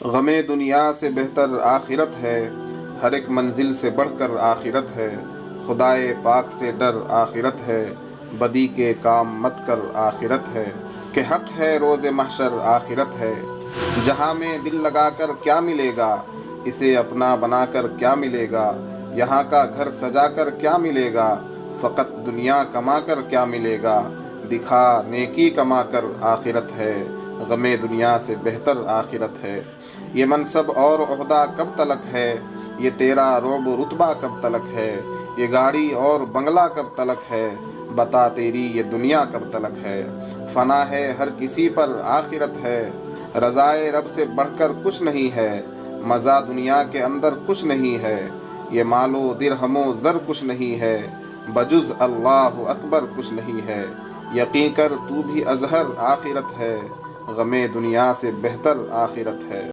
غم دنیا سے بہتر آخرت ہے، ہر ایک منزل سے بڑھ کر آخرت ہے۔ خدائے پاک سے ڈر آخرت ہے، بدی کے کام مت کر آخرت ہے۔ کہ حق ہے روز محشر آخرت ہے، جہاں میں دل لگا کر کیا ملے گا، اسے اپنا بنا کر کیا ملے گا، یہاں کا گھر سجا کر کیا ملے گا، فقط دنیا کما کر کیا ملے گا، دکھا نیکی کما کر آخرت ہے، غم دنیا سے بہتر آخرت ہے۔ یہ منصب اور عہدہ کب تلک ہے، یہ تیرا رعب و رتبہ کب تلک ہے، یہ گاڑی اور بنگلہ کب تلک ہے، بتا تیری یہ دنیا کب تلک ہے۔ فنا ہے ہر کسی پر آخرت ہے، رضائے رب سے بڑھ کر کچھ نہیں ہے، مزہ دنیا کے اندر کچھ نہیں ہے، یہ مال و درہم و زر کچھ نہیں ہے، بجز اللہ اکبر کچھ نہیں ہے۔ یقین کر تو بھی اظہر آخرت ہے، غم دنیا سے بہتر آخرت ہے۔